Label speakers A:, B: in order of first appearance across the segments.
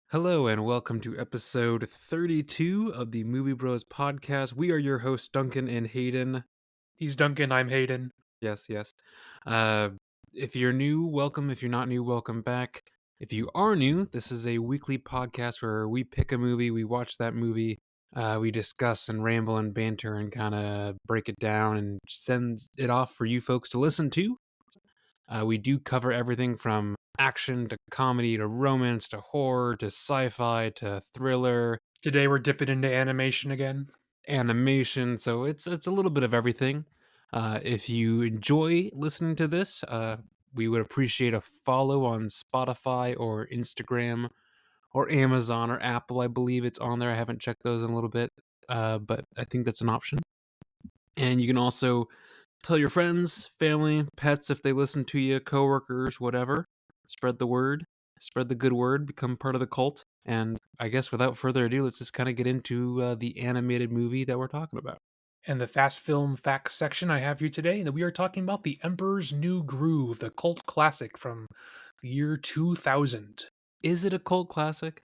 A: Hello and welcome to episode 32 of the Movie Bros podcast. We are your hosts, Duncan and Hayden.
B: He's Duncan, I'm Hayden.
A: Yes. Uh, if you're new, welcome. If you're not new, welcome back. If you are new, this is a weekly podcast where we pick a movie, we watch that movie, we discuss and ramble and banter and kind of break it down and send it off for you folks to listen to. We do cover everything from action to comedy to romance to horror to sci-fi to thriller,
B: Today we're dipping into animation again.
A: animation. So it's a little bit of everything. If you enjoy listening to this, we would appreciate a follow on Spotify or Instagram or Amazon or Apple. I believe it's on there. I haven't checked those in a little bit, but I think that's an option. And you can also tell your friends, family, pets if they listen to you, coworkers, whatever. Spread the word, spread the good word, become part of the cult. And I guess without further ado, let's just kind of get into the animated movie that we're talking about.
B: And the fast film facts section I have you today, that we are talking about The Emperor's New Groove, the cult classic from the year 2000.
A: Is it a cult classic?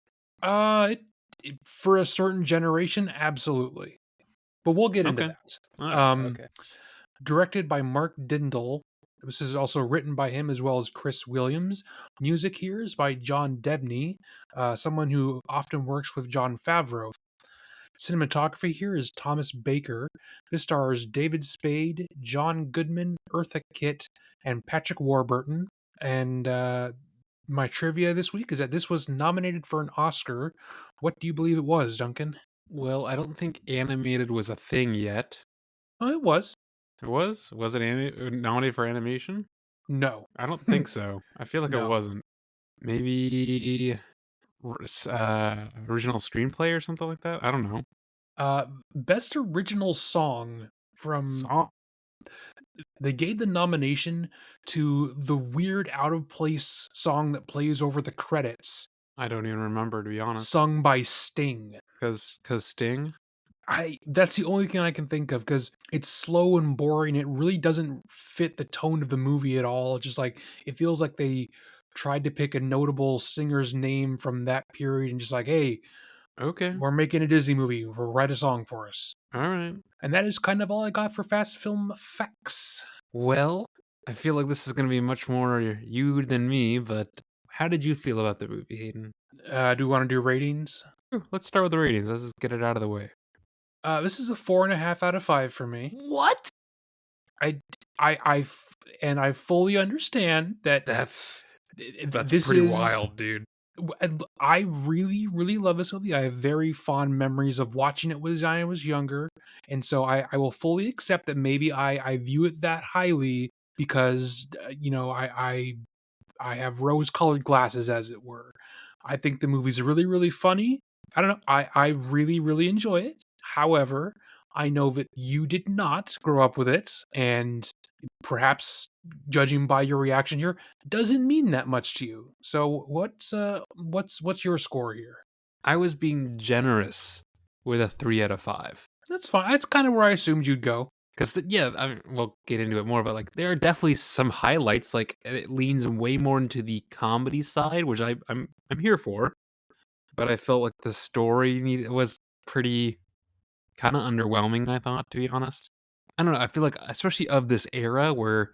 B: For a certain generation, absolutely. But we'll get into
A: Okay.
B: that.
A: Okay.
B: Directed by Mark Dindal. This is also written by him as well as Chris Williams. Music here is by John Debney, someone who often works with Jon Favreau. Cinematography here is Thomas Baker. This stars David Spade, John Goodman, Eartha Kitt, and Patrick Warburton. And my trivia this week is that this was nominated for an Oscar. What do you believe it was, Duncan?
A: Well, I don't think animated was a thing yet.
B: Oh, it was.
A: It was? Was it nominated for animation?
B: No.
A: I don't think so. I feel like it
B: No.
A: wasn't. Maybe original screenplay or something like that? I don't know.
B: Best original song from
A: Song?
B: they gave the nomination to the weird out of place song that plays over the credits,
A: I don't even remember, to be honest.
B: sung by Sting.
A: Cause Sting?
B: That's the only thing I can think of, because it's slow and boring. It really doesn't fit the tone of the movie at all. It's just like, it feels like they tried to pick a notable singer's name from that period and just like, hey,
A: Okay.
B: we're making a Disney movie, write a song for us.
A: Alright.
B: And that is kind of all I got for fast film facts.
A: Well, I feel like this is gonna be much more you than me, but how did you feel about the movie, Hayden?
B: Do we want to do ratings?
A: Sure, let's start with the ratings. Let's just get it out of the way.
B: This is a 4.5 out of 5 for me.
A: What?
B: I fully understand that
A: That's
B: this
A: pretty
B: is
A: wild, dude.
B: I really, really love this movie. I have very fond memories of watching it when I was younger, and so I will fully accept that maybe I view it that highly because I have rose-colored glasses, as it were. I think the movie's really, really funny. I don't know. I really, really enjoy it. However, I know that you did not grow up with it, and perhaps judging by your reaction here, doesn't mean that much to you. So what's your score here?
A: I was being generous with a 3 out of 5.
B: That's fine. That's kind of where I assumed you'd go.
A: Because, yeah, I mean, we'll get into it more, but, like, there are definitely some highlights. Like, it leans way more into the comedy side, which I'm here for. But I felt like the story was pretty kind of underwhelming, I thought, to be honest. I don't know. I feel like, especially of this era where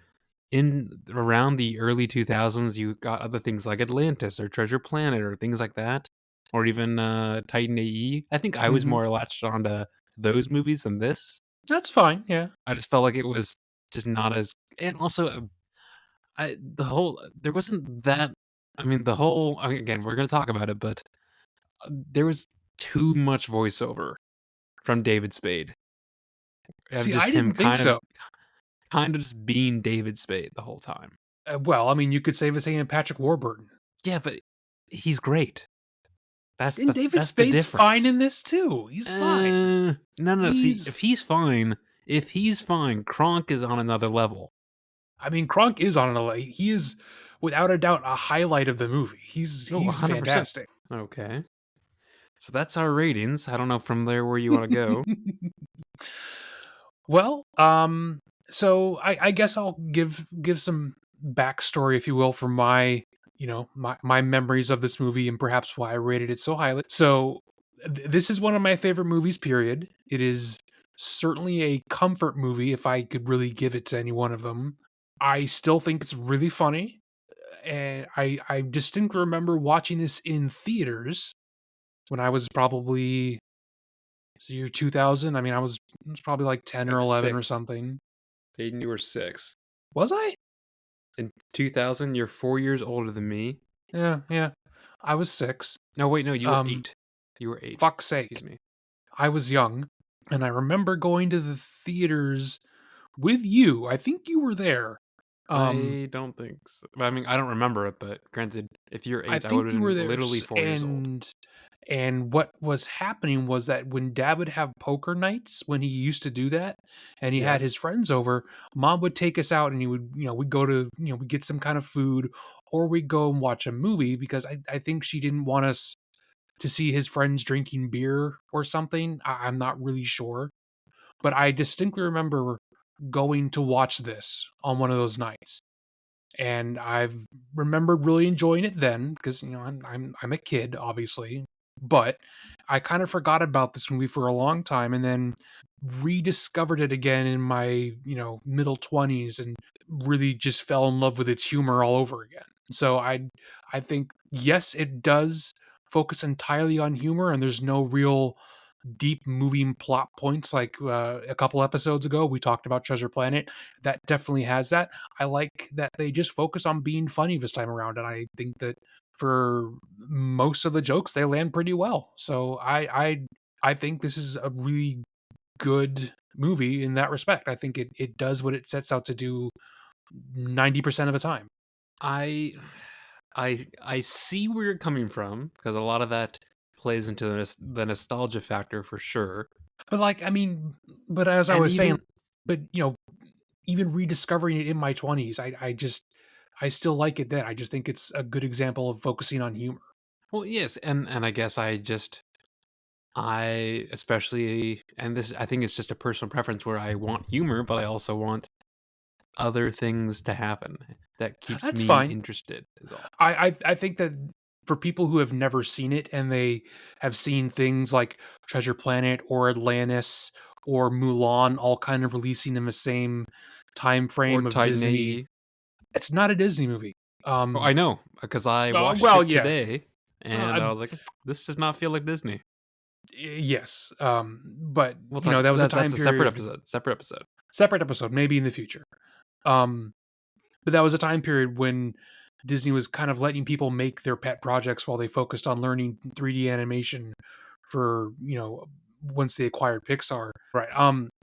A: in around the early 2000s, you got other things like Atlantis or Treasure Planet or things like that, or even Titan AE. I think I was
B: Mhm.
A: more latched onto those movies than this.
B: That's fine. Yeah.
A: I just felt like it was just not as, and also, there wasn't that. I mean, again, we're gonna talk about it, but there was too much voiceover from David Spade. Of
B: See,
A: just
B: I
A: him
B: didn't think so.
A: kind of just being David Spade the whole time.
B: Well, I mean, you could say the same in Patrick Warburton.
A: Yeah, but he's great. That's
B: And David
A: the
B: Spade's
A: difference.
B: fine in this too. He's fine.
A: No.
B: He's-
A: See, if he's fine, Kronk is on another level.
B: I mean, Kronk is on an. He is without a doubt a highlight of the movie. He's
A: 100%.
B: fantastic.
A: Okay. So that's our ratings. I don't know from there where you want to go.
B: Well, So I guess I'll give some backstory, if you will, for my my memories of this movie and perhaps why I rated it so highly. So this is one of my favorite movies. Period. It is certainly a comfort movie if I could really give it to any one of them. I still think it's really funny, and I distinctly remember watching this in theaters when I was probably it's the year 2000. I mean, I was probably like 10 or
A: Like
B: 11 or
A: 6.
B: something.
A: Aiden, you were 6.
B: Was I?
A: In 2000, you're 4 years older than me.
B: Yeah, yeah. I was 6.
A: No, wait, no, you were
B: Um,
A: 8. You were 8.
B: Fuck's sake.
A: Excuse me.
B: I was young, and I remember going to the theaters with you. I think you were there. Um,
A: I don't think so. I mean, I don't remember it, but granted, if you're
B: I
A: 8, I would
B: think
A: have
B: you were
A: been
B: there,
A: literally 4 years old.
B: and what was happening was that when Dad would have poker nights, when he used to do that, and he had
A: Yes.
B: his friends over, Mom would take us out, and he would, we'd go to, we'd get some kind of food, or we'd go and watch a movie because I think she didn't want us to see his friends drinking beer or something. I'm not really sure, but I distinctly remember going to watch this on one of those nights, and I've remembered really enjoying it then because I'm a kid, obviously, but I kind of forgot about this movie for a long time, and then rediscovered it again in my middle 20s, and really just fell in love with its humor all over again. So I think yes, it does focus entirely on humor, and there's no real deep moving plot points like a couple episodes ago we talked about Treasure Planet. That definitely has that. I like that they just focus on being funny this time around, and I think that for most of the jokes they land pretty well. So I think this is a really good movie in that respect. I think it does what it sets out to do 90% of the time.
A: I I see where you're coming from because a lot of that plays into the nostalgia factor for sure.
B: But like, I mean, but as I
A: And
B: was saying,
A: even
B: but even rediscovering it in my 20s, I still like it then. I just think it's a good example of focusing on humor.
A: well, yes, and I guess I especially, and this, I think it's just a personal preference where I want humor, but I also want other things to happen that keeps
B: That's
A: me
B: fine.
A: interested is all.
B: I think that for people who have never seen it and they have seen things like Treasure Planet or Atlantis or Mulan all kind of releasing in the same time
A: Or
B: frame of
A: Titan
B: Disney,
A: AE.
B: it's not a Disney movie.
A: Oh, I know because I watched
B: Well,
A: it
B: yeah.
A: today, and I
B: I,
A: was like, "This does not feel like Disney."
B: yes. But
A: We'll talk.
B: that was a time
A: That's a separate
B: period,
A: episode. Separate episode.
B: separate episode, maybe in the future. Um, but that was a time period when Disney was kind of letting people make their pet projects while they focused on learning 3D animation for, once they acquired Pixar. Right.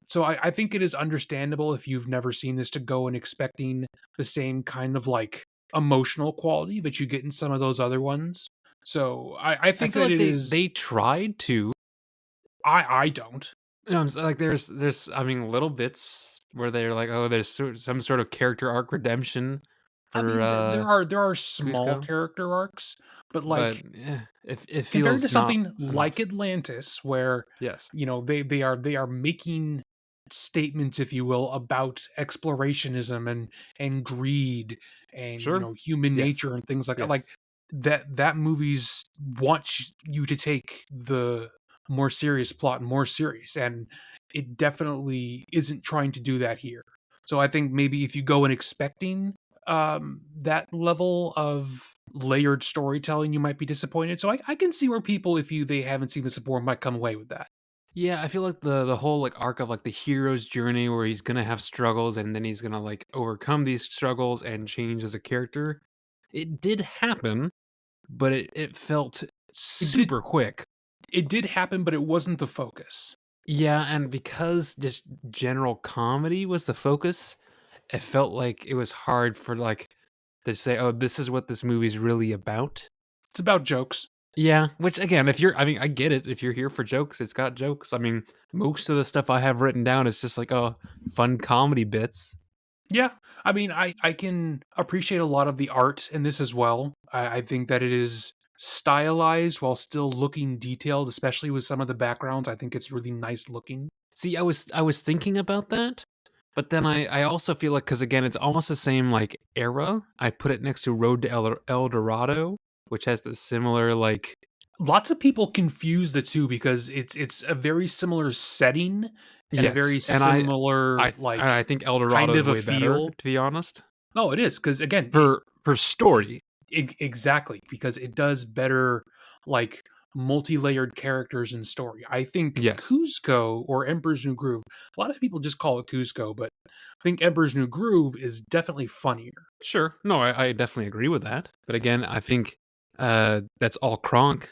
B: So I think it is understandable if you've never seen this to go and expecting the same kind of like emotional quality that you get in some of those other ones. So I
A: I
B: think
A: feel
B: that
A: like
B: it is
A: they tried to.
B: I don't.
A: You know, like there's I mean little bits where they're like, oh, there's some sort of character arc redemption
B: I
A: for
B: mean, there are small
A: Cusco,
B: character arcs, but
A: but
B: like
A: it
B: compared to
A: feels not
B: something like
A: enough.
B: Atlantis, where
A: Yes,
B: they are making statements, if you will, about explorationism and greed and
A: sure.
B: human
A: Yes,
B: nature and things like that. Like
A: yes.
B: that movies want you to take the more serious plot more serious, and it definitely isn't trying to do that here. So I think maybe if you go in expecting that level of layered storytelling, you might be disappointed. So I can see where people, if they haven't seen this before, might come away with that.
A: Yeah, I feel like the whole like arc of like the hero's journey where he's gonna have struggles and then he's gonna like overcome these struggles and change as a character. It did happen, but it felt
B: It did
A: super quick.
B: it did happen, but it wasn't the focus.
A: Yeah, and because just general comedy was the focus, it felt like it was hard for like to say, "Oh, this is what this movie's really about."
B: It's about jokes.
A: Yeah, which again, if you're I mean, I get it. If you're here for jokes, it's got jokes. I mean, most of the stuff I have written down is just like, oh, fun comedy bits.
B: Yeah, I mean, I can appreciate a lot of the art in this as well. I think that it is stylized while still looking detailed, especially with some of the backgrounds. I think it's really nice looking.
A: See, I was thinking about that, But then I also feel like, because again, it's almost the same, like, era, I put it next to Road to El Dorado, which has the similar, like.
B: Lots of people confuse the 2 because it's a very similar setting and a
A: Yes,
B: very
A: and
B: similar,
A: I
B: like,
A: think El
B: kind
A: Dorado is
B: of a
A: way better,
B: feel.
A: to be honest.
B: No, it is because again,
A: For story,
B: exactly, because it does better, like, multi-layered characters and story. I think
A: yes.
B: Cusco or Emperor's New Groove, a lot of people just call it Cusco, but I think Emperor's New Groove is definitely funnier.
A: Sure. No, I definitely agree with that. But again, I think, that's all Kronk,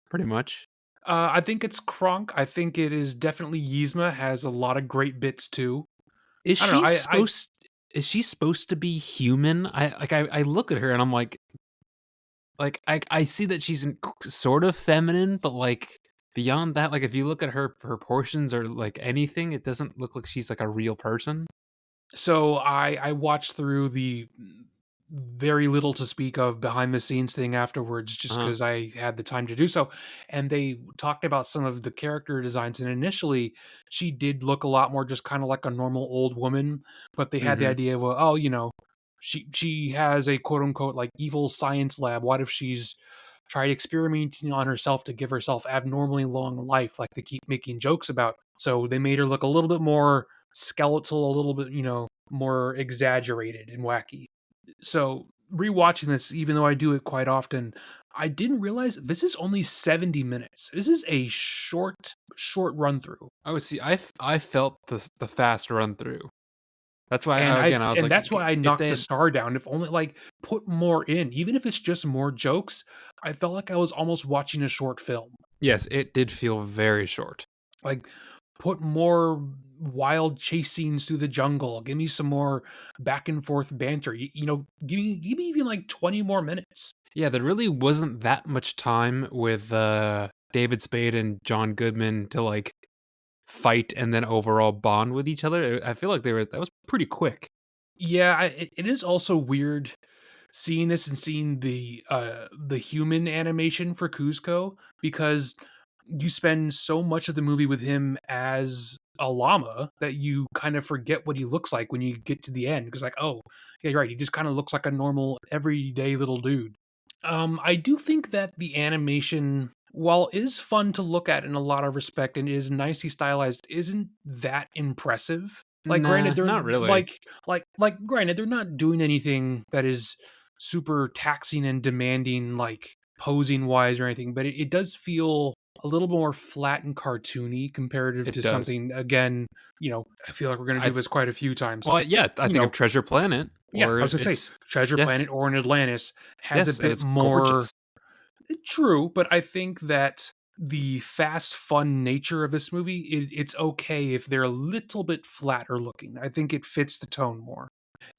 A: pretty much.
B: I think it's Kronk. I think it is definitely Yzma has a lot of great bits too.
A: Is
B: I don't know.
A: she
B: I
A: supposed is she supposed to be human? I look at her and I'm like, I see that she's sort of feminine, but, like, beyond that, like, if you look at her proportions or, like, anything, it doesn't look like she's, like, a real person.
B: So I watched through the very little to speak of behind the scenes thing afterwards just
A: Uh-huh.
B: because I had the time to do so. And they talked about some of the character designs. And initially, she did look a lot more just kind of like a normal old woman, but they had the
A: Mhm.
B: idea of, well, oh, she has a quote unquote like evil science lab. What if she's tried experimenting on herself to give herself abnormally long life, like they keep making jokes about? So they made her look a little bit more skeletal, a little bit, more exaggerated and wacky. So rewatching this, even though I do it quite often, I didn't realize this is only 70 minutes. This is a short run through.
A: Oh, see, I felt the fast run through. That's why, I was
B: And
A: like,
B: that's why I
A: if
B: knocked
A: they
B: the
A: had.
B: star down. If only like put more in, even if it's just more jokes, I felt like I was almost watching a short film.
A: Yes, it did feel very short.
B: Like put more wild chase scenes through the jungle. Give me some more back and forth banter. Give me even like 20 more minutes.
A: Yeah, there really wasn't that much time with, David Spade and John Goodman to, like, fight and then overall bond with each other. I feel like that was pretty quick.
B: Yeah, it is also weird seeing this and seeing the human animation for Kuzco because you spend so much of the movie with him as a llama that you kind of forget what he looks like when you get to the end because like, oh, yeah, you're right, he just kind of looks like a normal everyday little dude. I do think that the animation, while is fun to look at in a lot of respect and is nicely stylized, isn't that impressive. Like, granted,
A: Nah,
B: they're
A: not really.
B: like, granted, they're not doing anything that is super taxing and demanding, like posing wise or anything, but it does feel a little more flat and cartoony comparative
A: It
B: to
A: does.
B: something. Again, I feel like we're gonna do
A: I
B: this quite a few times.
A: Well, yeah, I
B: You
A: think
B: know,
A: of Treasure Planet,
B: yeah,
A: or
B: I was gonna say
A: it's.
B: Treasure
A: Yes,
B: Planet or in Atlantis has a
A: yes, and
B: bit
A: it's
B: more.
A: gorgeous.
B: True, but I think that the fast, fun nature of this movie, it's okay if they're a little bit flatter looking. I think it fits the tone more.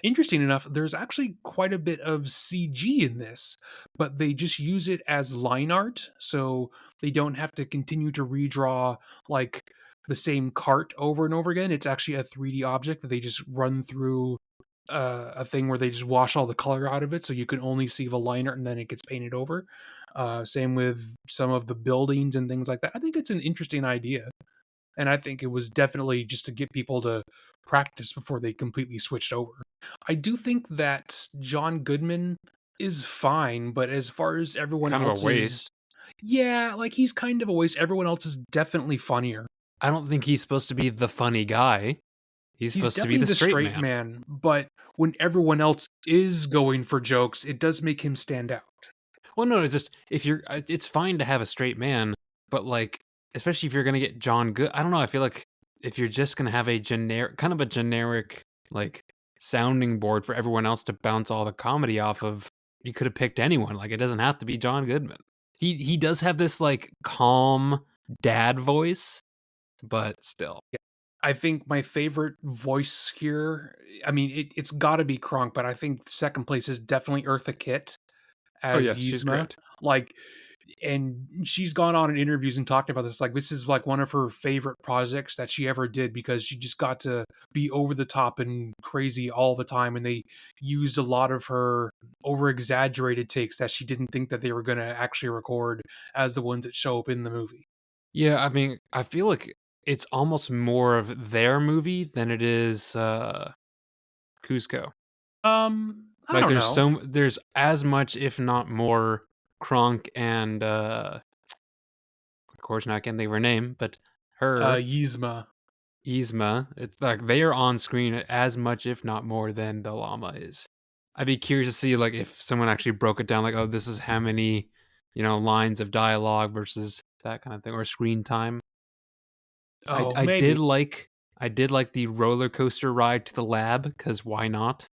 B: Interesting enough, there's actually quite a bit of CG in this, but they just use it as line art, so they don't have to continue to redraw like the same cart over and over again. It's actually a 3D object that they just run through a thing where they just wash all the color out of it, so you can only see the line art and then it gets painted over. Same with some of the buildings and things like that. I think it's an interesting idea, and I think it was definitely just to get people to practice before they completely switched over. I do think that John Goodman is fine, but as far as everyone
A: Kind of a
B: else's,
A: waste.
B: yeah, like he's kind of a waste. Everyone else is definitely funnier.
A: I don't think he's supposed to be the funny guy. He's
B: He's
A: supposed to be
B: definitely
A: the
B: the
A: straight
B: straight
A: man.
B: man, but when everyone else is going for jokes, it does make him stand out.
A: Well, no, it's just if you're it's fine to have a straight man, but, like, especially if you're gonna get John Good, I don't know, I feel like if you're just gonna have a generic, like, sounding board for everyone else to bounce all the comedy off of, you could have picked anyone, like, it doesn't have to be John Goodman. He does have this, like, calm dad voice, but still.
B: Yeah. I think my favorite voice here, I mean, it's gotta be Kronk, but I think second place is definitely Eartha Kitt
A: Oh,
B: as
A: yes, she's
B: Yzma.
A: great.
B: Like, and she's gone on in interviews and talked about this. Like, this is like one of her favorite projects that she ever did because she just got to be over the top and crazy all the time. And they used a lot of her over exaggerated takes that she didn't think that they were going to actually record as the ones that show up in the movie.
A: Yeah, I mean, I feel like it's almost more of their movie than it is, Cusco.
B: I
A: Like,
B: don't know.
A: there's as much, if not more, Kronk and, of course, now I can't think of her name, but her,
B: Yzma.
A: Yzma, it's like they are on screen as much, if not more, than the llama is. I'd be curious to see, like, if someone actually broke it down, like, oh, this is how many, lines of dialogue versus that kind of thing, or screen time. I
B: Oh,
A: I
B: maybe.
A: did like I did like the roller coaster ride to the lab because why not?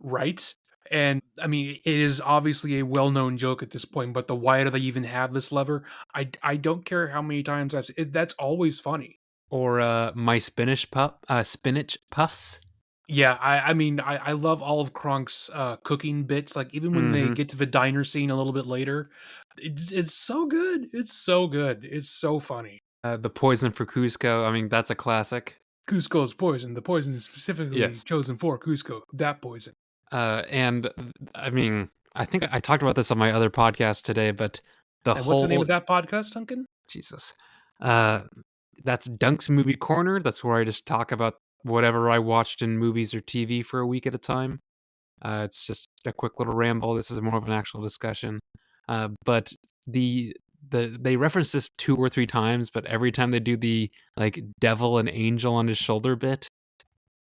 B: Right? And I mean, it is obviously a well-known joke at this point, but the why do they even have this lever? I don't care how many times that's always funny.
A: Or my spinach puffs.
B: Yeah, I mean, I love all of Kronk's cooking bits. Like even when they
A: Hmm.
B: get to the diner scene a little bit later, it's so good. It's so good. It's so funny.
A: The poison for Cusco. I mean, that's a classic.
B: Cusco's poison. The poison is specifically
A: Yes.
B: chosen for Cusco. That poison.
A: And I mean, I think I talked about this on my other podcast today, but the
B: And what's the name
A: whole
B: of that podcast, Duncan?
A: Jesus, uh, that's Dunk's Movie Corner. That's where I just talk about whatever I watched in movies or TV for a week at a time. It's just a quick little ramble. This is more of an actual discussion. But the they reference this 2 or 3 times, but every time they do the, like, devil and angel on his shoulder bit,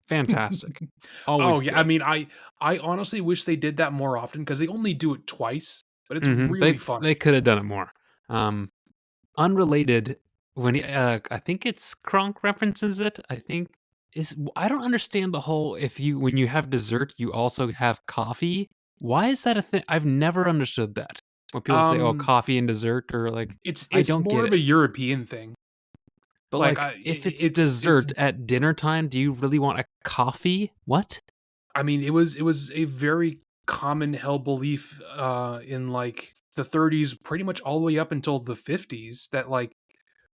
A: fantastic.
B: Oh
A: Always
B: yeah, I
A: good.
B: mean, I honestly wish they did that more often because they only do it twice, but it's
A: Mhm.
B: really funny.
A: They could have done it more. Um, Unrelated, when I think it's Kronk references it, I don't understand the whole if you when you have dessert, you also have coffee. Why is that a thing? I've never understood that. When people say, "Oh,
B: Um,
A: coffee and dessert," or like, I
B: it's
A: don't
B: more
A: get
B: of
A: it.
B: a European thing.
A: But,
B: Like,
A: like, if it's
B: it's
A: dessert at dinner time, do you really want a coffee? What?
B: I mean, it was a very common held belief in like the 30s, pretty much all the way up until the 50s, that like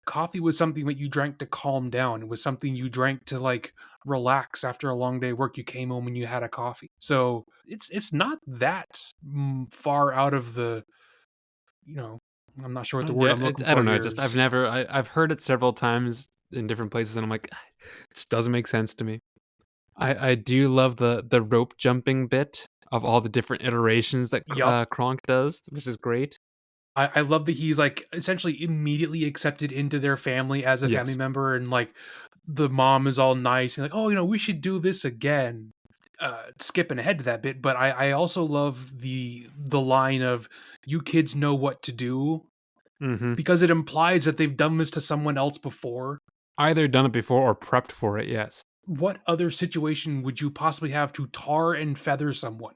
B: coffee was something that you drank to calm down. It was something you drank to like relax after a long day of work. You came home and you had a coffee. So it's not that far out of the you know I'm not sure what the word I'm looking
A: I
B: for
A: don't know,
B: here
A: just
B: is.
A: I've heard it several times in different places, and I'm like, it just doesn't make sense to me. I do love the rope jumping bit of all the different iterations that
B: Yup.
A: Kronk does, which is great.
B: I love that he's like essentially immediately accepted into their family as a family
A: Yes.
B: member, and like the mom is all nice and like, oh, we should do this again. Skipping ahead to that bit, but I also love the line of "you kids know what to do"
A: Mhm.
B: because it implies that they've done this to someone else before.
A: Either done it before or prepped for it, yes.
B: What other situation would you possibly have to tar and feather someone?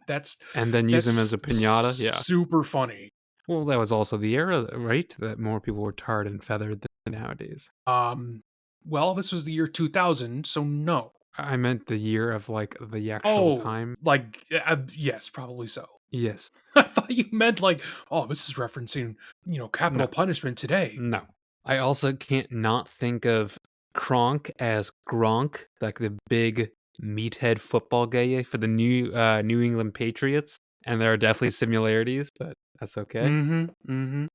A: And then use him as
B: That's
A: a piñata, yeah.
B: super funny.
A: Well, that was also the era, right? That more people were tarred and feathered than nowadays.
B: Um, well, this was the year 2000, so no.
A: I meant the year of, like, the actual
B: Oh,
A: time.
B: like, yes, probably so.
A: Yes.
B: I thought you meant like, oh, this is referencing,
A: No.
B: capital punishment today.
A: No. I also can't not think of Kronk as Gronk, like the big meathead football guy for the New England Patriots, and there are definitely similarities, but that's okay.
B: Mhm, mhm.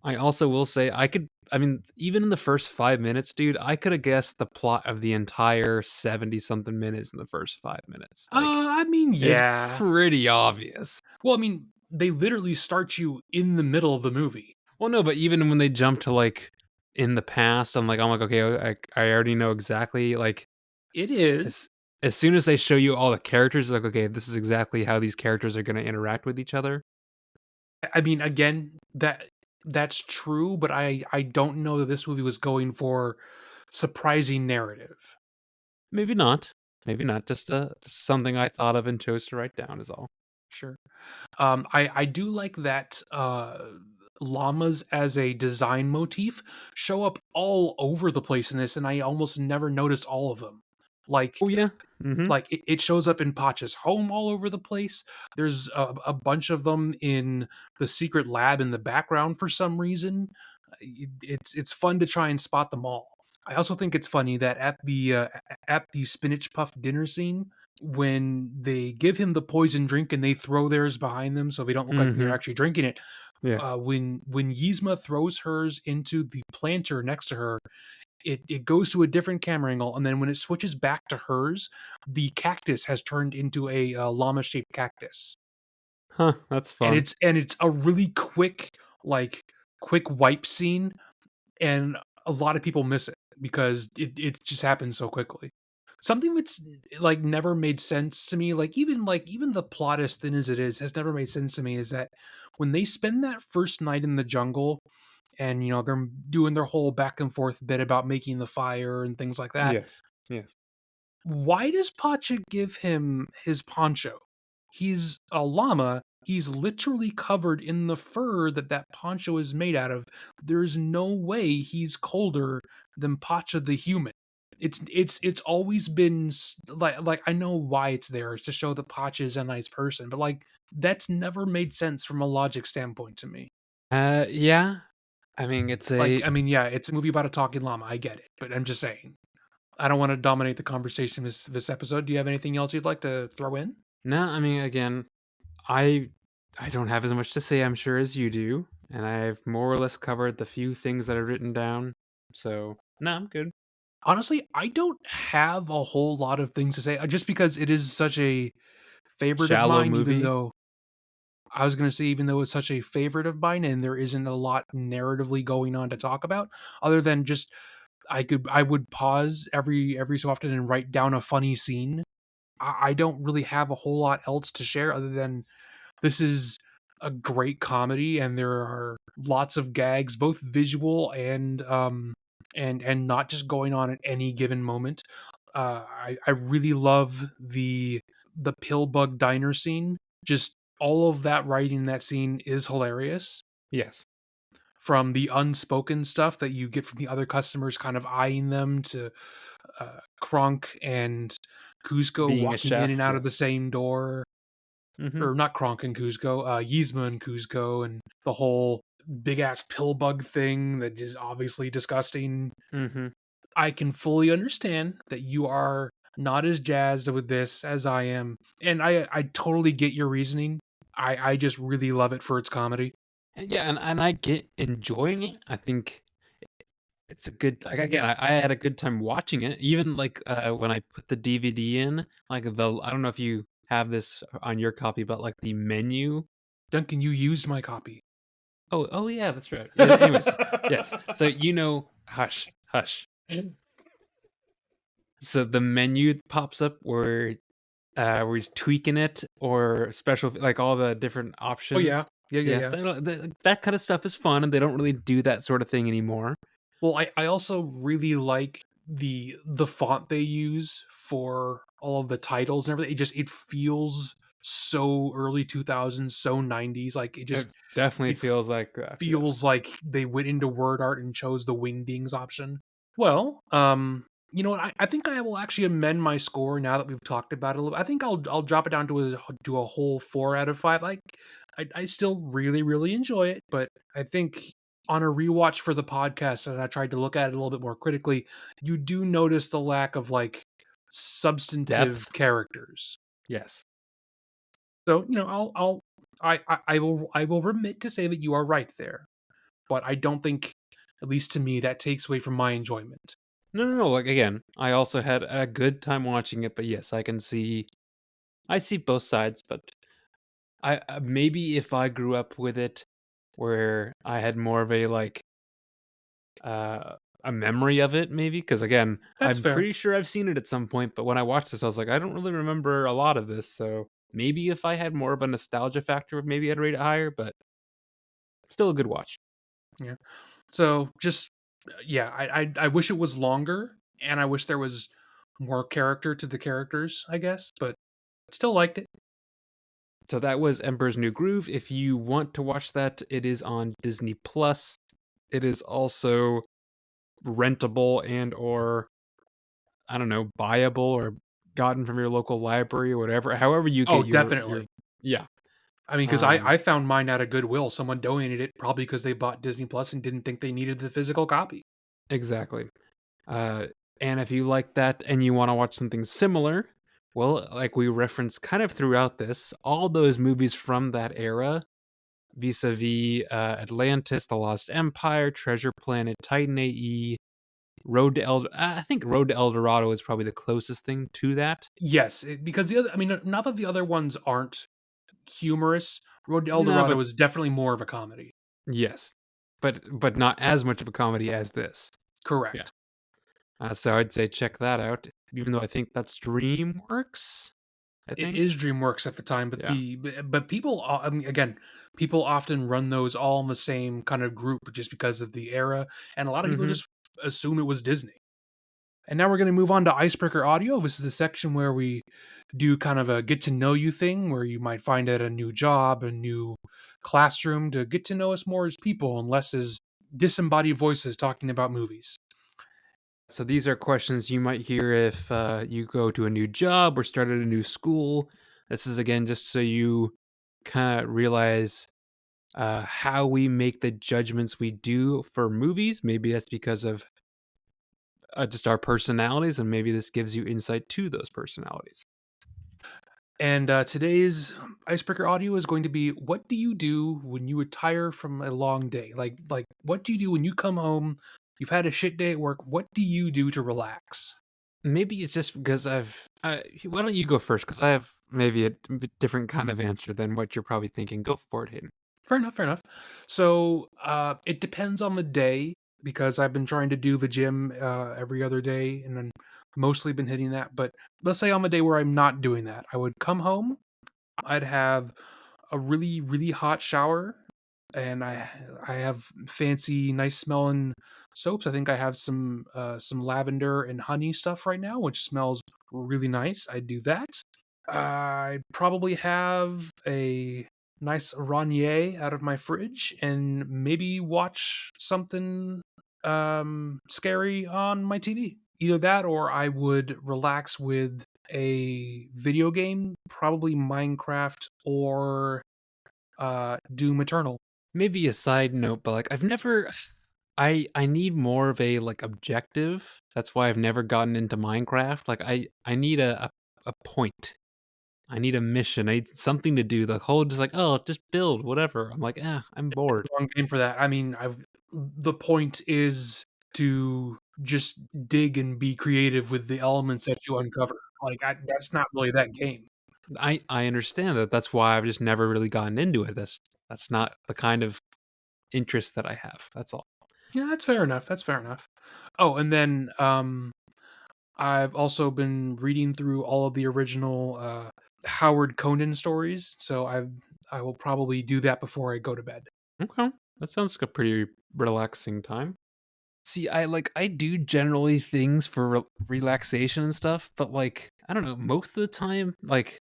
A: I also will say I mean, even in the first 5 minutes, dude, I coulda guessed the plot of the entire 70 something minutes in the first 5 minutes, like,
B: I mean,
A: it's
B: yeah.
A: pretty obvious.
B: Well, I mean, they literally start you in the middle of the movie.
A: Well, no, but even when they jump to, like, in the past, I'm like, "Okay, I already know exactly," like,
B: It is.
A: as as soon as they show you all the characters, like, "Okay, this is exactly how these characters are gonna interact with each other."
B: I mean, again, that's true, but I don't know that this movie was going for surprising narrative.
A: Maybe not, just something I thought of and chose to write down is all.
B: Sure. I do like that llamas as a design motif show up all over the place in this, and I almost never notice all of them. Like
A: Oh, yeah. Mhm.
B: it shows up in Potch's home all over the place. There's a bunch of them in the secret lab in the background for some reason. It's fun to try and spot them all. I also think it's funny that at the spinach puff dinner scene, when they give him the poison drink and they throw theirs behind them so they don't look like they're
A: Mhm.
B: actually drinking it.
A: Yes.
B: When Yzma throws hers into the planter next to her, it goes to a different camera angle, and then when it switches back to hers, the cactus has turned into a llama shaped cactus,
A: Huh, that's
B: and
A: fun.
B: it's a really like quick wipe scene, and a lot of people miss it because it just happens so quickly. Something that's like never made sense to me, like even the plot as thin as it is, has never made sense to me. Is that when they spend that first night in the jungle, and they're doing their whole back and forth bit about making the fire and things like that,
A: Yes. Yes.
B: why does Pacha give him his poncho? He's a llama. He's literally covered in the fur that poncho is made out of. There's no way he's colder than Pacha the human. It's always been like I know why it's there. It's to show that Pacha is a nice person, but like that's never made sense from a logic standpoint to me.
A: Yeah. I mean, it's
B: Like,
A: a
B: I mean, yeah, it's a movie about a talking llama. I get it, but I'm just saying. I don't want to dominate the conversation this episode. Do you have anything else you'd like to throw in?
A: no. I mean, again, I I don't have as much to say, I'm sure, as you do, and I've more or less covered the few things that I've written down. So no, I'm good.
B: Honestly, I don't have a whole lot of things to say, just because it is such a favorite of
A: Shallow
B: mine, even
A: movie.
B: though I was going to say, even though it's such a favorite of mine and there isn't a lot narratively going on to talk about, other than just I would pause every so often and write down a funny scene. I don't really have a whole lot else to share other than this is a great comedy, and there are lots of gags, both visual and not just going on at any given moment. I really love the Pillbug diner scene. Just all of that writing in that scene is hilarious.
A: Yes,
B: From the unspoken stuff that you get from the other customers kind of eyeing them to Kronk and Kuzco
A: being a
B: walking in and
A: chef.
B: out of the
A: Yes.
B: same door,
A: Mm-hmm.
B: or not Kronk and Kuzco, Yzma and Kuzco, and the whole big ass pill bug thing that is obviously disgusting.
A: Mm-hmm.
B: I can fully understand that you are not as jazzed with this as I am, and I totally get your reasoning. I just really love it for its comedy.
A: Yeah, and I get enjoying it. I think it's a good. Like, again, I had a good time watching it. Even like when I put the DVD in, like the I don't know if you have this on your copy, but like the menu.
B: Duncan, you used my copy.
A: Oh yeah, that's right. Yeah, anyways, yes. So hush, hush. So the menu pops up where he's tweaking it or special, like all the different
B: Oh yeah,
A: options.
B: yeah, yeah,
A: Yes,
B: yeah.
A: that kind of stuff is fun, and they don't really do that sort of thing anymore.
B: Well, I also really like the font they use for all of the titles and everything. It feels so early 2000s, so 90s. Like
A: It definitely
B: it
A: feels like that.
B: feels
A: Yes,
B: like they went into word art and chose the wingdings option. Well, you know what? I think I will actually amend my score now that we've talked about it a little. I think I'll drop it down to a whole 4 out of 5. Like I still really enjoy it, but I think on a rewatch for the podcast, and I tried to look at it a little bit more critically, you do notice the lack of like substantive
A: depth.
B: characters.
A: Yes.
B: So I will remit to say that you are right there, but I don't think, at least to me, that takes away from my enjoyment.
A: No, no, no. Like again, I also had a good time watching it, but yes, I see both sides. But I maybe if I grew up with it, where I had more of uh, a memory of it, maybe because again,
B: That's
A: I'm
B: fair.
A: pretty sure I've seen it at some point. But when I watched this, I was like, I don't really remember a lot of this. So maybe if I had more of a nostalgia factor, maybe I'd rate it higher. But still a good watch.
B: Yeah. So just yeah, I wish it was longer, and I wish there was more character to the characters, I guess, but still liked it.
A: So that was Emperor's New Groove. If you want to watch that, it is on Disney Plus. It is also rentable and or I don't know, buyable or gotten from your local library or whatever. However you
B: Oh,
A: get your
B: definitely.
A: yeah.
B: I mean, because
A: Um
B: I found mine at a Goodwill. Someone donated it probably because they bought Disney Plus and didn't think they needed the physical copy.
A: exactly. Uh and if you like that and you want to watch something similar, well, like we referenced kind of throughout this, all those movies from that era vis-a-vis Atlantis, The Lost Empire, Treasure Planet, Titan AE, I think Road to El Dorado is probably the closest thing to that.
B: Yes, because the other, I mean, not that the other ones aren't humorous. Road to El
A: No,
B: Dorado
A: but
B: is definitely more of a comedy.
A: yes, but not as much of a comedy as this. Yeah.
B: Correct.
A: So I'd say check that out. Even though I think that's DreamWorks. I
B: It
A: think.
B: is DreamWorks at the time, but
A: Yeah.
B: but people, I mean, again, people often run those all in the same kind of group just because of the era, and a lot of people
A: Mm-hmm.
B: just assume it was Disney. And now we're going to move on to Icebreaker Audio. This is a section where we do kind of a get to know you thing, where you might find at a new job, a new classroom, to get to know us more as people and less as disembodied voices talking about movies.
A: So these are questions you might hear if you go to a new job or start at a new school. This is again just so you kind of realize how we make the judgments we do for movies. Maybe that's because of just our personalities, and maybe this gives you insight to those personalities.
B: And today's icebreaker audio is going to be: what do you do when you retire from a long day? Like what do you do when you come home? You've had a shit day at work. What do you do to relax?
A: Maybe it's just because I've. Why don't you go first? Because I have maybe a different kind of answer than what you're probably thinking. Go for it, Hayden.
B: Fair enough, fair enough. So, it depends on the day because I've been trying to do the gym, every other day and then mostly been hitting that, but let's say on the day where I'm not doing that, I would come home, I'd have a really, really hot shower, and I have fancy, nice smelling soaps. I think I have some lavender and honey stuff right now, which smells really nice. I do that. I'd probably have a nice Rainier out of my fridge and maybe watch something scary on my TV. Either that or I would relax with a video game, probably Minecraft or Doom Eternal.
A: Maybe a side note, but like I've never. I need more of a like objective. That's why I've never gotten into Minecraft. Like I need a point. I need a mission. I need something to do. The whole just like, oh, just build whatever. I'm like, I'm bored.
B: Wrong game for that. I mean, I've the point is to just dig and be creative with the elements that you uncover. That's not really that game.
A: I understand that. That's why I've just never really gotten into it. That's not the kind of interest that I have. That's all.
B: Yeah, that's fair enough. That's fair enough. Oh, and then I've also been reading through all of the original Howard Conan stories, so I will probably do that before I go to bed.
A: Okay, that sounds like a pretty relaxing time. See, I do generally things for relaxation and stuff, but like I don't know, most of the time, like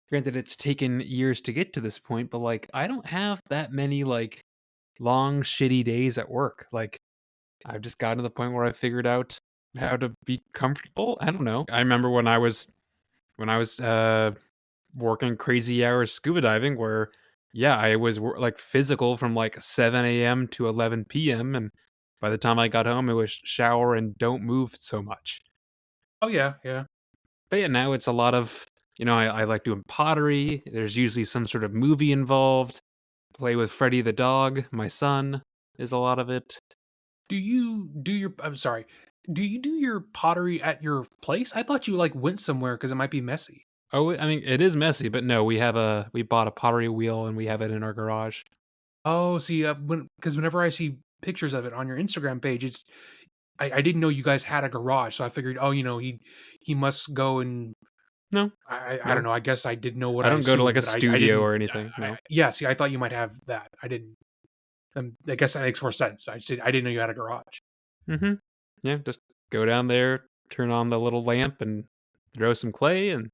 A: granted, it's taken years to get to this point, but like I don't have that many like long shitty days at work. Like I've just gotten to the point where I figured out how to be comfortable. I don't know. I remember when I was working crazy hours scuba diving, where yeah, I was like physical from like 7 a.m. to 11 p.m. and by the time I got home, it was shower and don't move so much.
B: Oh yeah, yeah.
A: But yeah, now it's a lot of I like doing pottery. There's usually some sort of movie involved. Play with Freddy the dog. My son is a lot of it.
B: Do you do your I'm sorry. Do you do your pottery at your place? I thought you like went somewhere because it might be messy.
A: Oh, I mean, it is messy, but no, we bought a pottery wheel and we have it in our garage.
B: Oh, see, because whenever I see pictures of it on your Instagram page, I didn't know you guys had a garage, so I figured, oh, he must go and
A: No,
B: I
A: no,
B: don't know. I guess I didn't know what
A: I
B: I
A: don't go to like
B: assumed,
A: a
B: but I
A: studio
B: didn't.
A: or anything. No.
B: Yeah, see, I thought you might have that. I didn't. I guess that makes more sense. I didn't know you had a garage.
A: Mm-hmm. Yeah, just go down there, turn on the little lamp, and throw some clay and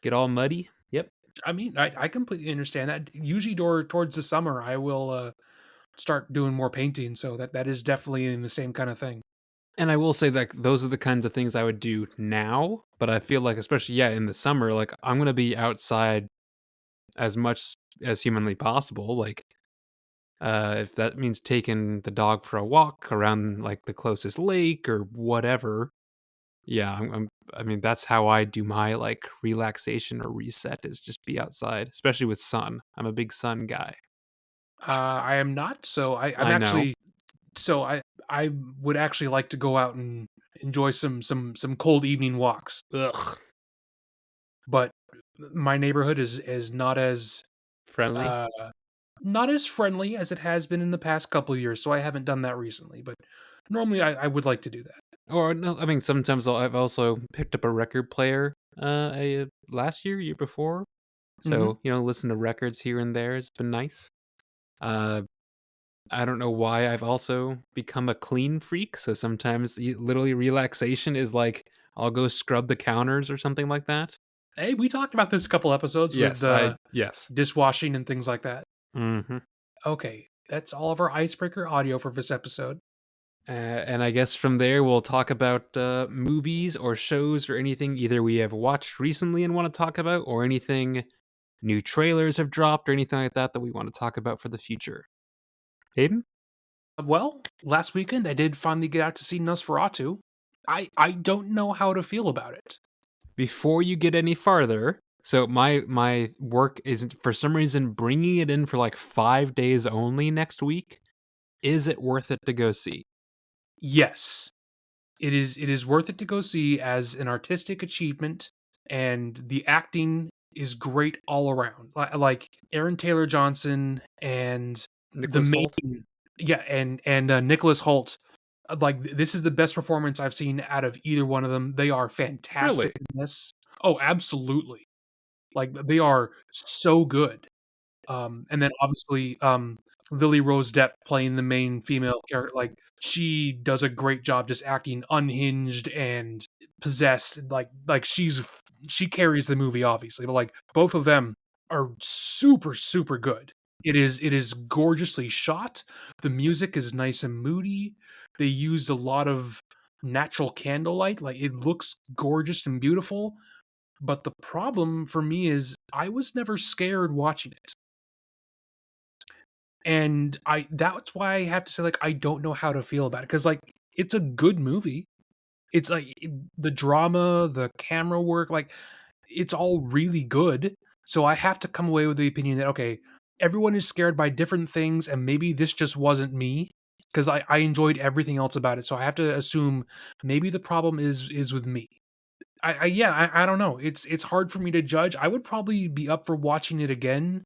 A: get all muddy. Yep.
B: I mean, I completely understand that. Usually, towards the summer, I will start doing more painting. So that is definitely in the same kind of thing.
A: And I will say that those are the kinds of things I would do now, but I feel like especially yeah, in the summer, like I'm going to be outside as much as humanly possible. Like if that means taking the dog for a walk around like the closest lake or whatever. Yeah, I mean that's how I do my like relaxation or reset is just be outside, especially with sun. I'm a big sun guy.
B: I am not. So I'm
A: I know.
B: actually. So I would actually like to go out and enjoy some cold evening walks,
A: Ugh.
B: but my neighborhood is
A: Friendly?
B: uh, not as friendly as it has been in the past couple years, so I haven't done that recently, but normally I would like to do that.
A: Or no, I mean sometimes I've also picked up a record player last year before.
B: Mhm.
A: So, listen to records here and there. It's been nice. Uh I don't know why I've also become a clean freak. So sometimes literally relaxation is like I'll go scrub the counters or something like that.
B: Hey, we talked about this a couple episodes with,
A: Yes.
B: dishwashing and things like that.
A: Mhm.
B: Okay, that's all of our icebreaker audio for this episode.
A: And I guess from there we'll talk about movies or shows or anything either we have watched recently and want to talk about, or anything new trailers have dropped or anything like that that we want to talk about for the future. Hayden,
B: Well, last weekend I did finally get out to see Nosferatu. I don't know how to feel about it.
A: before you get any farther, so my work is for some reason bringing it in for like 5 days only next week. Is it worth it to go see?
B: Yes, it is worth it to go see as an artistic achievement, and the acting is great all around. Like Aaron Taylor Johnson and the
A: Nicholas
B: main
A: Holt?
B: yeah, and Nicholas Hoult. This is the best performance I've seen out of either one of them. They are
A: Really?
B: fantastic in this. Oh, absolutely. Like they are so good. And then obviously, Lily Rose Depp playing the main female character, like, she does a great job just acting unhinged and possessed, she carries the movie, obviously, but, like, both of them are super, super good. It is gorgeously shot, the music is nice and moody, they used a lot of natural candlelight, like, it looks gorgeous and beautiful, but the problem for me is I was never scared watching it. And I that's why I have to say, like, I don't know how to feel about it because, like, it's a good movie. It's like the drama, the camera work, like, it's all really good. So I have to come away with the opinion that, okay, everyone is scared by different things, and maybe this just wasn't me because I enjoyed everything else about it. So I have to assume maybe the problem is with me. I don't know. It's hard for me to judge. I would probably be up for watching it again,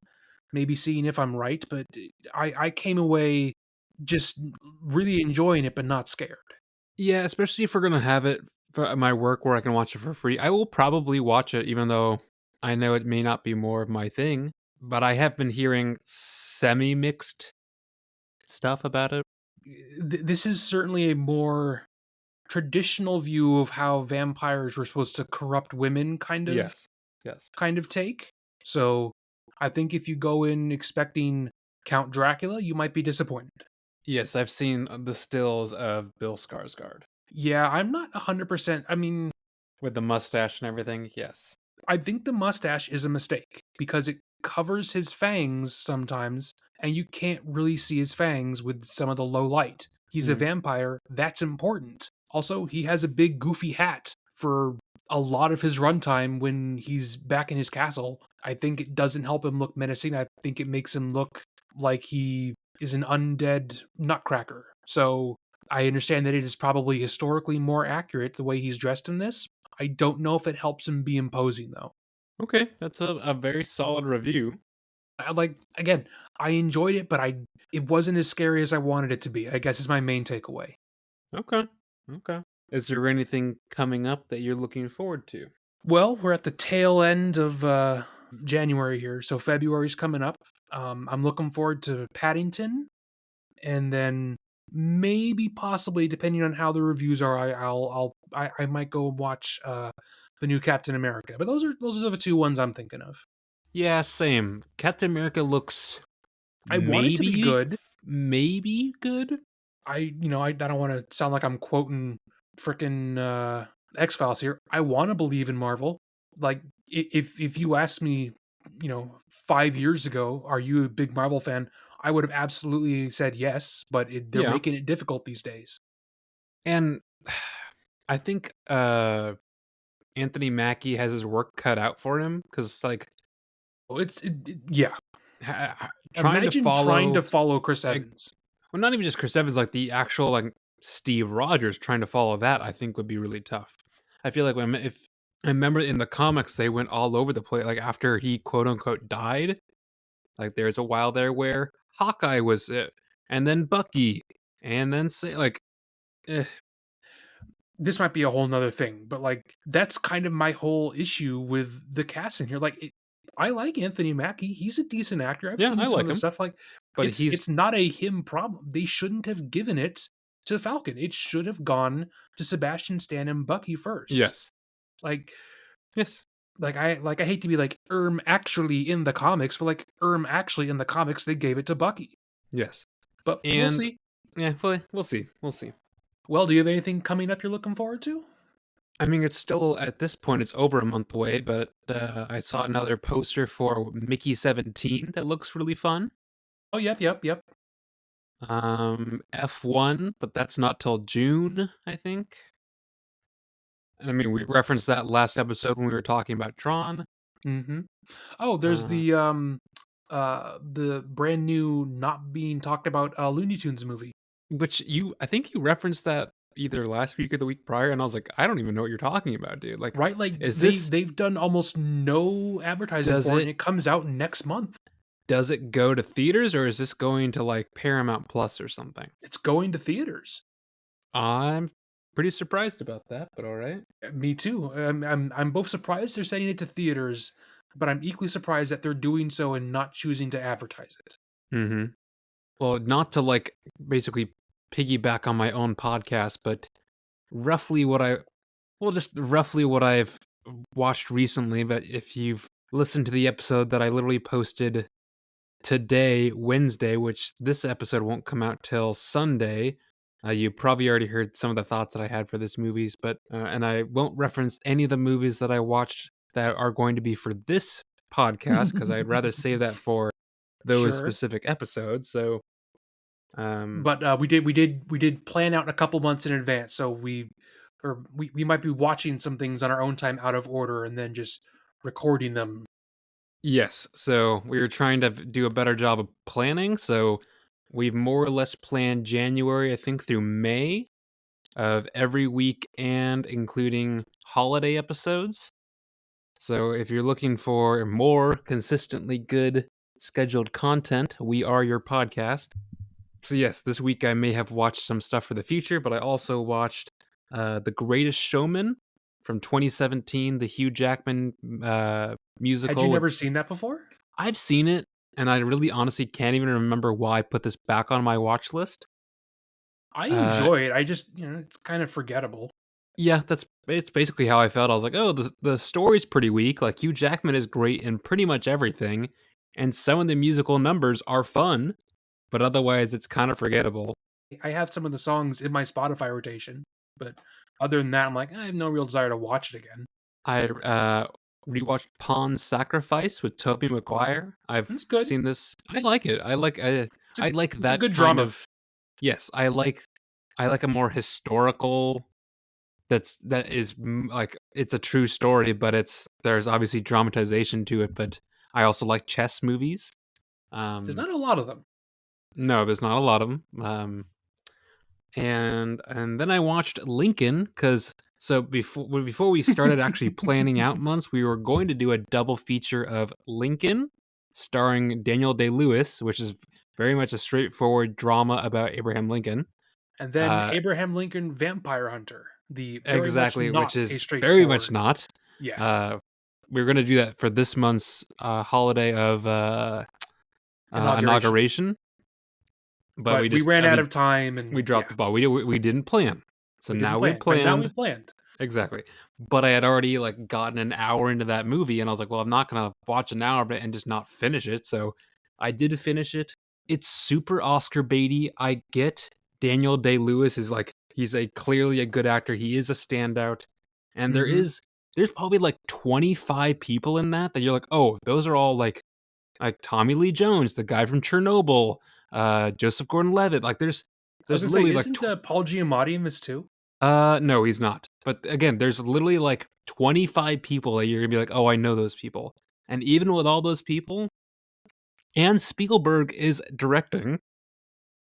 B: maybe seeing if I'm right, but I came away just really enjoying it, but not scared.
A: Yeah, especially if we're gonna have it for my work where I can watch it for free. I will probably watch it, even though I know it may not be more of my thing. But I have been hearing semi mixed stuff about it.
B: This is certainly a more traditional view of how vampires were supposed to corrupt women,
A: Yes. Yes.
B: kind of take. So I think if you go in expecting Count Dracula, you might be disappointed.
A: Yes, I've seen the stills of Bill Skarsgård
B: Yeah, I'm not 100%. I mean,
A: with the mustache and everything. Yes.
B: I think the mustache is a mistake because it covers his fangs sometimes, and you can't really see his fangs with some of the low light. He's a
A: Mm.
B: vampire, that's important. Also, he has a big goofy hat for a lot of his runtime when he's back in his castle. I think it doesn't help him look menacing. I think it makes him look like he is an undead nutcracker. So I understand that it is probably historically more accurate the way he's dressed in this. I don't know if it helps him be imposing though.
A: Okay, that's a very solid review.
B: Again, I enjoyed it, but it wasn't as scary as I wanted it to be. I guess is my main takeaway.
A: Okay. Okay. Is there anything coming up that you're looking forward to?
B: Well, we're at the tail end of January here, so February's coming up. I'm looking forward to Paddington, and then maybe possibly depending on how the reviews are, I might go watch the new Captain America. But those are the two ones I'm thinking of.
A: Yeah, same. Captain America looks
B: I want it to be
A: maybe
B: good.
A: maybe good.
B: I don't want to sound like I'm quoting frickin' X Files here. I want to believe in Marvel. Like if you asked me, 5 years ago, are you a big Marvel fan? I would have absolutely said yes, but they're
A: Yeah.
B: making it difficult these days.
A: And I think Anthony Mackie has his work cut out for him cuz like
B: Yeah.
A: trying to
B: Imagine trying to
A: follow
B: follow Chris
A: like,
B: Evans.
A: well, not even just Chris Evans, like the actual like Steve Rogers trying to follow that, I think would be really tough. I feel like if I remember in the comics they went all over the place. Like after he quote unquote died, like there's a while there where Hawkeye was it, and then Bucky, and then say like, eh,
B: This might be a whole nother thing, but like that's kind of my whole issue with the cast in here. I like Anthony Mackie; he's a decent actor. I've
A: yeah, I
B: seen some of
A: like
B: the
A: him,
B: stuff. Like
A: but he's
B: it's not a him problem. They shouldn't have given it to Falcon. It should have gone to Sebastian Stan and Bucky first.
A: yes,
B: Like
A: yes,
B: I hate to be like actually in the comics, but like actually in the comics they gave it to Bucky.
A: yes,
B: But we'll
A: and
B: see.
A: yeah, well, we'll see, we'll see.
B: Well, do you have anything coming up you're looking forward to?
A: I mean, it's still at this point, it's over a month away, but I saw another poster for Mickey 17 that looks really fun.
B: Oh, yep.
A: F1, but that's not till June, I think. And I mean, we referenced that last episode when we were talking about Tron.
B: Mhm. Oh, there's
A: Uh,
B: the brand new not being talked about Looney Tunes movie.
A: which I think you referenced that either last week or the week prior, and I was like, I don't even know what you're talking about, dude. Like,
B: Right? Like
A: is this
B: they've done almost no advertising
A: does
B: for it and
A: it
B: it comes out next month.
A: does it go to theaters or is this going to like Paramount Plus or something?
B: It's going to theaters.
A: I'm pretty surprised about that, but all right.
B: Me too. I'm both surprised they're sending it to theaters, but I'm equally surprised that they're doing so and not choosing to advertise it.
A: Mm-hmm. Well, not to like basically piggyback on my own podcast, but roughly what I well, just roughly what I've watched recently. But if you've listened to the episode that I literally posted today, Wednesday, which this episode won't come out till Sunday, you probably already heard some of the thoughts that I had for this movies. But and I won't reference any of the movies that I watched that are going to be for this podcast because I'd rather save that for those
B: Sure.
A: specific episodes. So, um,
B: But we did plan out a couple months in advance, so we might be watching some things on our own time out of order and then just recording them.
A: yes. So we were trying to do a better job of planning. So we've more or less planned January, I think, through May of every week and including holiday episodes. So if you're looking for more consistently good scheduled content, we are your podcast. So yes, this week I may have watched some stuff for the future, but I also watched The Greatest Showman from 2017, the Hugh Jackman
B: Had you
A: musical.
B: never seen that before?
A: I've seen it, and I really honestly can't even remember why I put this back on my watch list.
B: I
A: Uh,
B: enjoy it. I just, it's kind of forgettable.
A: yeah, it's basically how I felt. I was like, oh, the story's pretty weak. Like Hugh Jackman is great in pretty much everything, and some of the musical numbers are fun, but otherwise it's kind of forgettable.
B: I have some of the songs in my Spotify rotation, but other than that, I'm like, I have no real desire to watch it again.
A: I rewatched Pawn's Sacrifice with Tobey Maguire. I've
B: It's good.
A: seen this. I like it. I like
B: It's a
A: that
B: good
A: kind
B: drama.
A: of. Yes, I like a more historical. That is like it's a true story, but there's obviously dramatization to it. But I also like chess movies.
B: There's
A: Um,
B: not a lot of them.
A: no, there's not a lot of them. And then I watched Lincoln because so before we started actually planning out months, we were going to do a double feature of Lincoln, starring Daniel Day-Lewis, which is very much a straightforward drama about Abraham Lincoln.
B: And then
A: Uh,
B: Abraham Lincoln Vampire Hunter, the very much
A: exactly, which
B: not
A: is
B: a
A: very much
B: straightforward.
A: not.
B: Yes.
A: Uh, we are going to do that for this month's holiday of
B: Inauguration.
A: inauguration, but
B: But we ran out of time
A: we
B: and
A: dropped
B: yeah,
A: the ball. We didn't plan. So
B: we didn't
A: now we
B: plan. But now we
A: planned.
B: planned.
A: Exactly. But I had already like gotten an hour into that movie and I was like, well, I'm not going to watch an hour of it and just not finish it. So I did finish it. It's super Oscar baity. I get Daniel Day-Lewis is like he's clearly a good actor. He is a standout. And
B: Hmm.
A: there's probably like 25 people in that you're like, "Oh, those are all like Tommy Lee Jones, the guy from Chernobyl, Joseph Gordon-Levitt." Like
B: I was
A: there's
B: gonna say,
A: literally like
B: isn't Paul Giamatti in this too?
A: no, he's not. But again, there's literally like 25 people that you're gonna be like, oh, I know those people. And even with all those people, and Spielberg is directing.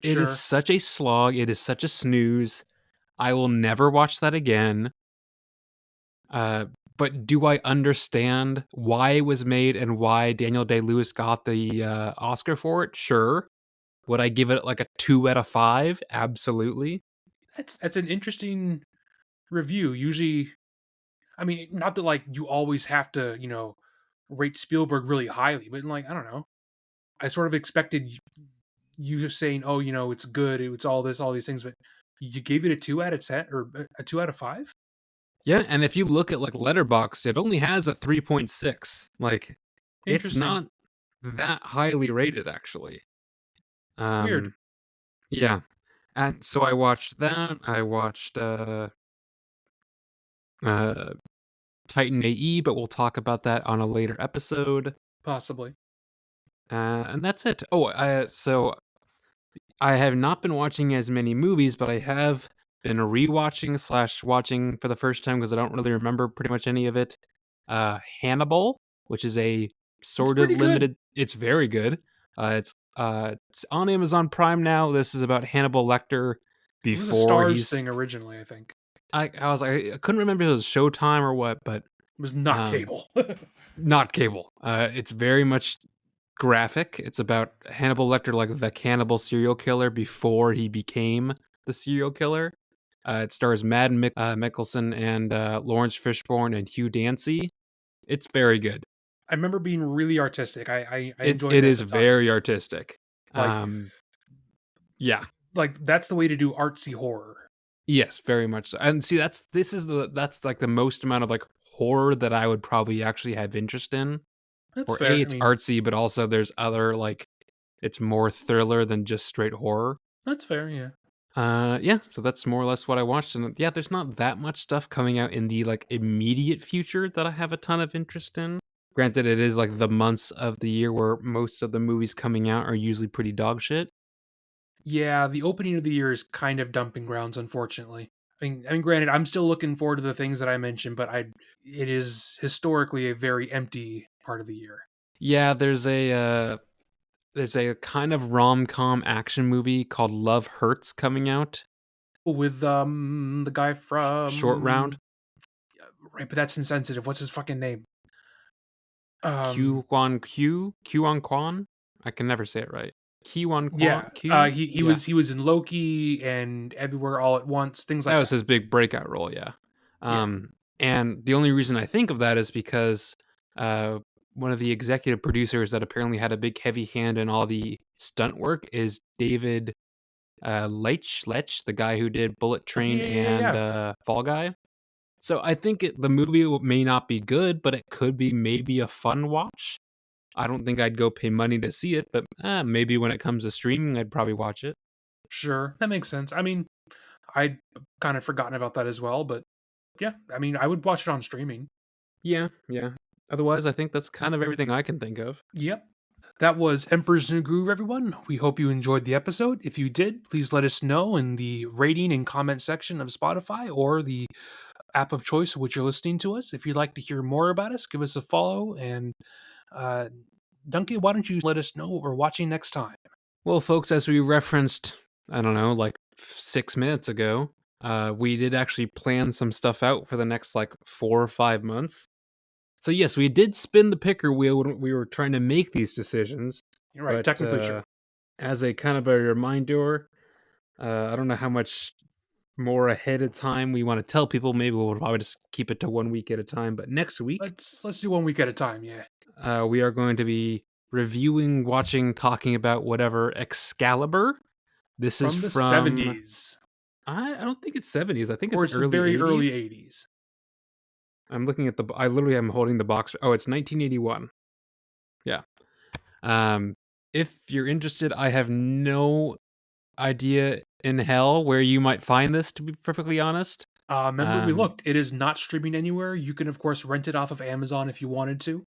A: It is
B: Sure.
A: such a slog, it is such a snooze. I will never watch that again. Uh, but do I understand why it was made and why Daniel Day-Lewis got the, Oscar for it? Sure. Would I give it, like, a 2 out of 5? Absolutely.
B: That's an interesting review. Usually, I mean, not that like you always have to, rate Spielberg really highly, but like I don't know. I sort of expected you just saying, "Oh, it's good. It's all this, all these things," but you gave it a 2 out of 10 or a 2 out of 5?
A: Yeah, and if you look at, like, Letterboxd, it only has a 3.6. Like, it's
B: Interesting.
A: not that highly rated, actually.
B: Weird.
A: Um, yeah. And so I watched that. I watched, uh, Titan AE, but we'll talk about that on a later episode.
B: Possibly.
A: And that's it. Oh, so I have not been watching as many movies, but I have been rewatching slash watching for the first time because I don't really remember pretty much any of it. Hannibal, which is a
B: It's
A: sort of
B: pretty good.
A: limited. It's very good. It's on Amazon Prime now. This is about Hannibal Lecter
B: It was a
A: before
B: Stars
A: he's.
B: thing originally, I think.
A: I was like I couldn't remember if it was Showtime or what, but
B: It was not
A: um,
B: cable.
A: not cable. It's very much graphic. It's about Hannibal Lecter, like the cannibal serial killer before he became the serial killer. It stars Mickelson and Lawrence Fishburne and Hugh Dancy. It's very good.
B: I remember being really artistic. I
A: It
B: enjoyed
A: it
B: that at
A: is
B: the time.
A: very artistic.
B: Like
A: Yeah,
B: like that's the way to do artsy horror.
A: yes, very much so. And see, that's like the most amount of like horror that I would probably actually have interest in.
B: That's
A: Where A,
B: fair. I
A: it's
B: mean,
A: artsy, but also there's other like it's more thriller than just straight horror.
B: that's fair, yeah.
A: Yeah, so that's more or less what I watched, and yeah, there's not that much stuff coming out in the like immediate future that I have a ton of interest in. Granted, it is like the months of the year where most of the movies coming out are usually pretty dog shit.
B: Yeah, the opening of the year is kind of dumping grounds, unfortunately. I mean, granted, I'm still looking forward to the things that I mentioned, but it is historically a very empty part of the year.
A: Yeah, there's a kind of rom-com action movie called Love Hurts coming out.
B: With the guy
A: Short Round.
B: from right, but that's insensitive. What's his fucking name? Um,
A: Kwon Kwan. I can never say it right. Kiwon Kwan
B: yeah,
A: Q.
B: he
A: Yeah.
B: was in Loki and Everywhere All at Once, things
A: That
B: like
A: was
B: that.
A: his big breakout role, yeah.
B: Yeah.
A: And the only reason I think of that is because uh, one of the executive producers that apparently had a big heavy hand in all the stunt work is David Leitch, the guy who did Bullet Train
B: Yeah, yeah,
A: and
B: yeah.
A: Fall Guy. So I think the movie may not be good, but it could be maybe a fun watch. I don't think I'd go pay money to see it, but maybe when it comes to streaming, I'd probably watch it.
B: Sure, that makes sense. I mean, I'd kind of forgotten about that as well, but yeah, I mean, I would watch it on streaming.
A: Yeah, yeah. Otherwise, I think that's kind of everything I can think of.
B: Yep. That was Emperor's New Groove, everyone. We hope you enjoyed the episode. If you did, please let us know in the rating and comment section of Spotify or the app of choice of which you're listening to us. If you'd like to hear more about us, give us a follow. And uh, Duncan, why don't you let us know what we're watching next time?
A: Well, folks, as we referenced, I don't know, like 6 minutes ago, we did actually plan some stuff out for the next like 4 or 5 months. So yes, we did spin the picker wheel when we were trying to make these decisions.
B: You're right,
A: But
B: technically true.
A: as a kind of a reminder, I don't know how much more ahead of time we want to tell people. Maybe we'll probably just keep it to 1 week at a time. But next week,
B: Let's do 1 week at a time. Yeah,
A: we are going to be reviewing, watching, talking about whatever Excalibur. This is
B: from the
A: from
B: '70s
A: I don't think it's 70s. I think
B: or
A: it's
B: it's the
A: early
B: very early
A: 80s.
B: '80s.
A: I'm looking at I literally am holding the box. Oh, it's 1981. Yeah. Um if you're interested, I have no idea in hell where you might find this, to be perfectly honest.
B: Remember, we
A: Um
B: looked. It is not streaming anywhere. You can, of course, rent it off of Amazon if you wanted to.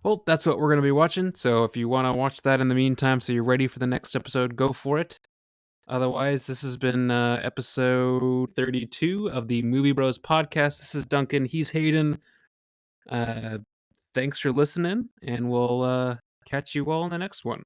A: well, that's what we're going to be watching. So if you want to watch that in the meantime so you're ready for the next episode, go for it. Otherwise, this has been episode 32 of the Movie Bros podcast. This is Duncan. He's Hayden. Uh, thanks for listening, and we'll catch you all in the next one.